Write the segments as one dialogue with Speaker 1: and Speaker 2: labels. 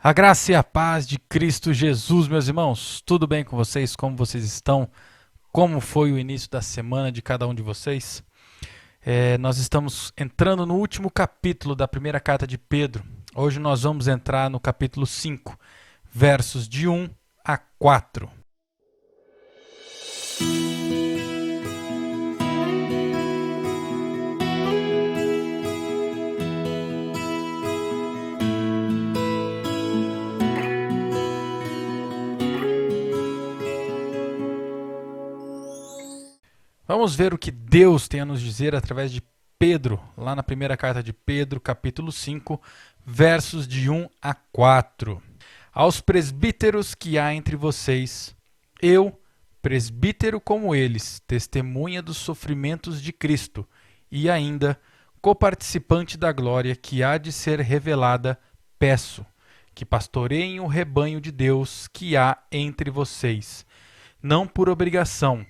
Speaker 1: A graça e a paz de Cristo Jesus, meus irmãos. Tudo bem com vocês? Como vocês estão? Como foi o início da semana de cada um de vocês? Nós estamos entrando no último capítulo da primeira carta de Pedro. Hoje nós vamos entrar no capítulo 5, versos de 1 a 4. Vamos ver o que Deus tem a nos dizer através de Pedro, lá na primeira carta de Pedro, capítulo 5, versos de 1 a 4. Aos presbíteros que há entre vocês, eu, presbítero como eles, testemunha dos sofrimentos de Cristo, e ainda coparticipante da glória que há de ser revelada, peço que pastoreiem o rebanho de Deus que há entre vocês, não por obrigação,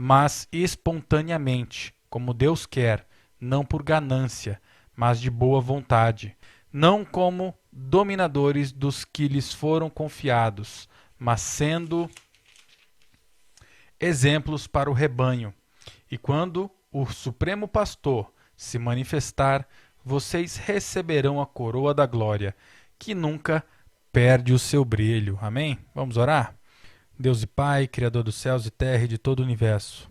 Speaker 1: mas espontaneamente, como Deus quer, não por ganância, mas de boa vontade, não como dominadores dos que lhes foram confiados, mas sendo exemplos para o rebanho. E quando o Supremo Pastor se manifestar, vocês receberão a coroa da glória, que nunca perde o seu brilho. Amém? Vamos orar? Deus e Pai, Criador dos céus e terra e de todo o universo.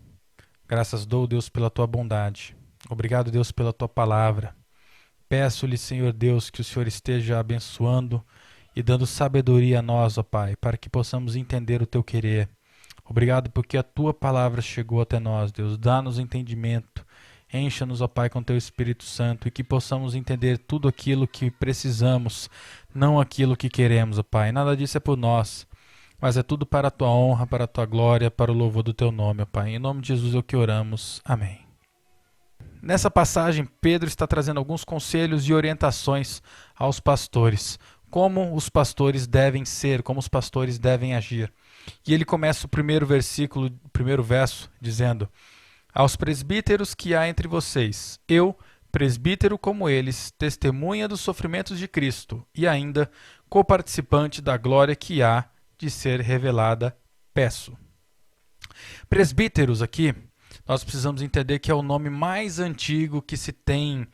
Speaker 1: Graças dou, Deus, pela Tua bondade. Obrigado, Deus, pela Tua palavra. Peço-lhe, Senhor Deus, que o Senhor esteja abençoando e dando sabedoria a nós, ó Pai, para que possamos entender o Teu querer. Obrigado porque a Tua palavra chegou até nós, Deus. Dá-nos entendimento. Encha-nos, ó Pai, com Teu Espírito Santo e que possamos entender tudo aquilo que precisamos, não aquilo que queremos, ó Pai. Nada disso é por nós, mas é tudo para a Tua honra, para a Tua glória, para o louvor do Teu nome, ó Pai. Em nome de Jesus é o que oramos. Amém. Nessa passagem, Pedro está trazendo alguns conselhos e orientações aos pastores. Como os pastores devem ser, como os pastores devem agir. E ele começa o primeiro verso, dizendo: aos presbíteros que há entre vocês, eu, presbítero como eles, testemunha dos sofrimentos de Cristo, e ainda coparticipante da glória que há de ser revelada, peço. Presbíteros aqui, nós precisamos entender que é o nome mais antigo que se tem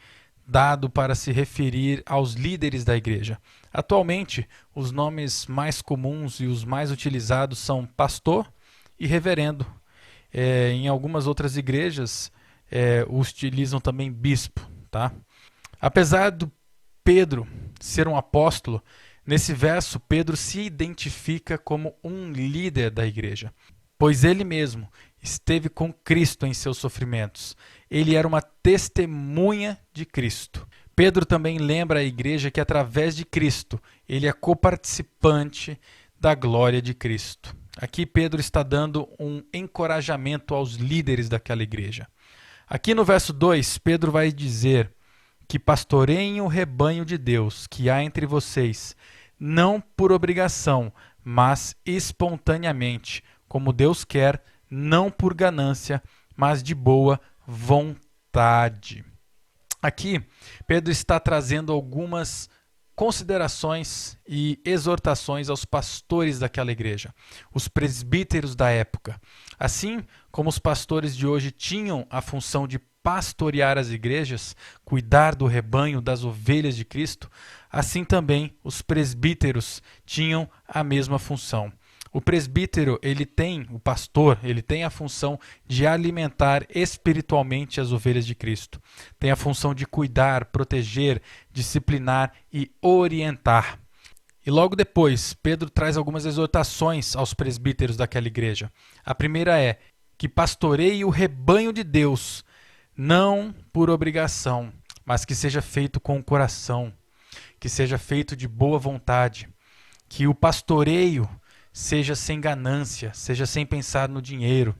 Speaker 1: dado para se referir aos líderes da igreja. Atualmente, os nomes mais comuns e os mais utilizados são pastor e reverendo. Em algumas outras igrejas, utilizam também bispo. Tá? Apesar do Pedro ser um apóstolo, nesse verso, Pedro se identifica como um líder da igreja, pois ele mesmo esteve com Cristo em seus sofrimentos. Ele era uma testemunha de Cristo. Pedro também lembra a igreja que, através de Cristo, ele é coparticipante da glória de Cristo. Aqui Pedro está dando um encorajamento aos líderes daquela igreja. Aqui no verso 2, Pedro vai dizer que pastoreiem o rebanho de Deus que há entre vocês, não por obrigação, mas espontaneamente, como Deus quer, não por ganância, mas de boa vontade. Aqui, Pedro está trazendo algumas considerações e exortações aos pastores daquela igreja, os presbíteros da época. Assim como os pastores de hoje tinham a função de pastorear as igrejas, cuidar do rebanho, das ovelhas de Cristo, assim também os presbíteros tinham a mesma função. O presbítero, o pastor, ele tem a função de alimentar espiritualmente as ovelhas de Cristo. Tem a função de cuidar, proteger, disciplinar e orientar. E logo depois, Pedro traz algumas exortações aos presbíteros daquela igreja. A primeira é que pastoreie o rebanho de Deus, não por obrigação, mas que seja feito com o coração, que seja feito de boa vontade, que o pastoreio seja sem ganância, seja sem pensar no dinheiro.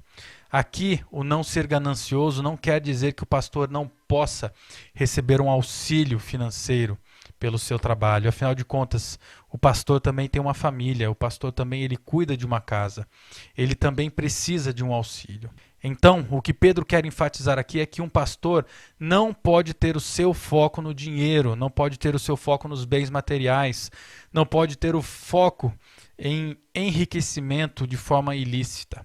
Speaker 1: Aqui, o não ser ganancioso não quer dizer que o pastor não possa receber um auxílio financeiro pelo seu trabalho. Afinal de contas, o pastor também tem uma família, o pastor também ele cuida de uma casa. Ele também precisa de um auxílio. Então, o que Pedro quer enfatizar aqui é que um pastor não pode ter o seu foco no dinheiro, não pode ter o seu foco nos bens materiais, não pode ter o foco em enriquecimento de forma ilícita.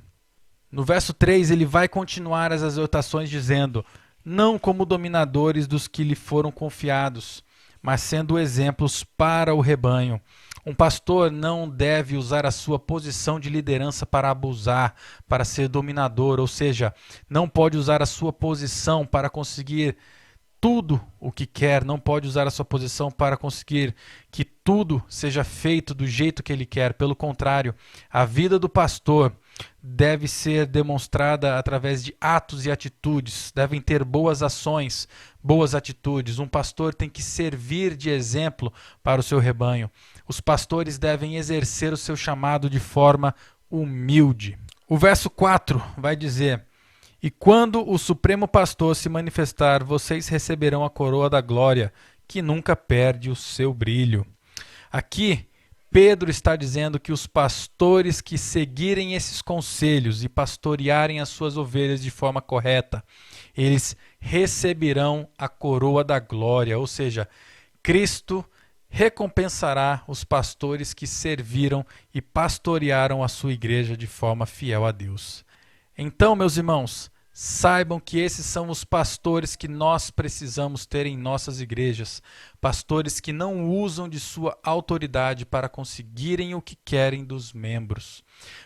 Speaker 1: No verso 3, ele vai continuar as exortações dizendo: não como dominadores dos que lhe foram confiados, mas sendo exemplos para o rebanho. Um pastor não deve usar a sua posição de liderança para abusar, para ser dominador, ou seja, não pode usar a sua posição para conseguir tudo o que quer, não pode usar a sua posição para conseguir que tudo seja feito do jeito que ele quer. Pelo contrário, a vida do pastor deve ser demonstrada através de atos e atitudes, devem ter boas ações, boas atitudes. Um pastor tem que servir de exemplo para o seu rebanho. Os pastores devem exercer o seu chamado de forma humilde. O verso 4 vai dizer: e quando o Supremo Pastor se manifestar, vocês receberão a coroa da glória, que nunca perde o seu brilho. Aqui, Pedro está dizendo que os pastores que seguirem esses conselhos e pastorearem as suas ovelhas de forma correta, eles receberão a coroa da glória, ou seja, Cristo recompensará os pastores que serviram e pastorearam a sua igreja de forma fiel a Deus. Então, meus irmãos, saibam que esses são os pastores que nós precisamos ter em nossas igrejas. Pastores que não usam de sua autoridade para conseguirem o que querem dos membros.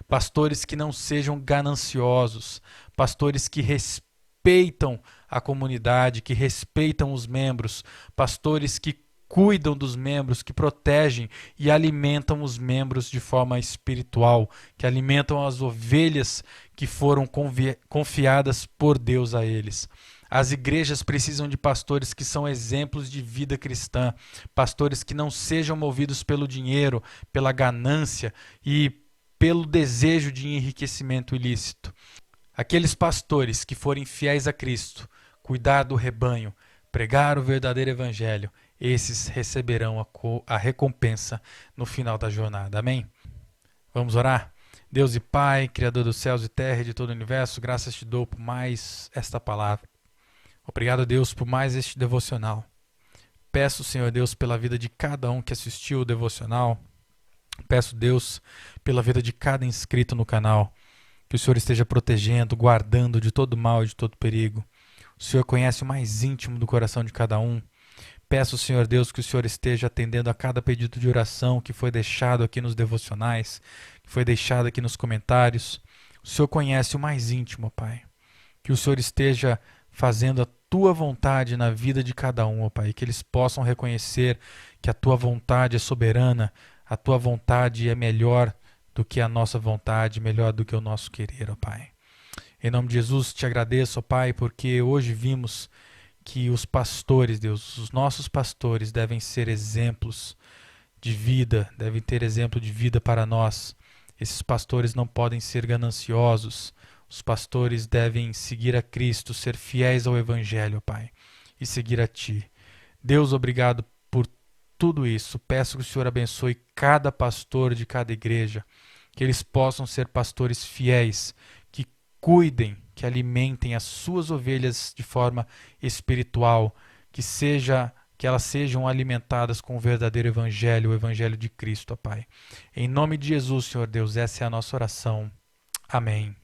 Speaker 1: Pastores que não sejam gananciosos. Pastores que respeitam a comunidade, que respeitam os membros. Pastores que cuidam dos membros, que protegem e alimentam os membros de forma espiritual, que alimentam as ovelhas que foram confiadas por Deus a eles. As igrejas precisam de pastores que são exemplos de vida cristã, pastores que não sejam movidos pelo dinheiro, pela ganância e pelo desejo de enriquecimento ilícito. Aqueles pastores que forem fiéis a Cristo, cuidar do rebanho, pregar o verdadeiro evangelho, esses receberão a recompensa no final da jornada. Amém? Vamos orar? Deus e Pai, Criador dos céus e terra e de todo o universo, graças te dou por mais esta palavra. Obrigado, Deus, por mais este devocional. Peço, Senhor Deus, pela vida de cada um que assistiu o devocional. Peço, Deus, pela vida de cada inscrito no canal. Que o Senhor esteja protegendo, guardando de todo mal e de todo perigo. O Senhor conhece o mais íntimo do coração de cada um. Peço, Senhor Deus, que o Senhor esteja atendendo a cada pedido de oração que foi deixado aqui nos devocionais, que foi deixado aqui nos comentários. O Senhor conhece o mais íntimo, Pai. Que o Senhor esteja fazendo a Tua vontade na vida de cada um, Pai. Que eles possam reconhecer que a Tua vontade é soberana, a Tua vontade é melhor do que a nossa vontade, melhor do que o nosso querer, Pai. Em nome de Jesus, te agradeço, Pai, porque hoje vimos que os pastores, Deus, os nossos pastores devem ser exemplos de vida, devem ter exemplo de vida para nós. Esses pastores não podem ser gananciosos. Os pastores devem seguir a Cristo, ser fiéis ao Evangelho, Pai, e seguir a Ti. Deus, obrigado por tudo isso. Peço que o Senhor abençoe cada pastor de cada igreja, que eles possam ser pastores fiéis, que cuidem, que alimentem as suas ovelhas de forma espiritual, que elas sejam alimentadas com o verdadeiro evangelho, o evangelho de Cristo, ó Pai. Em nome de Jesus, Senhor Deus, essa é a nossa oração. Amém.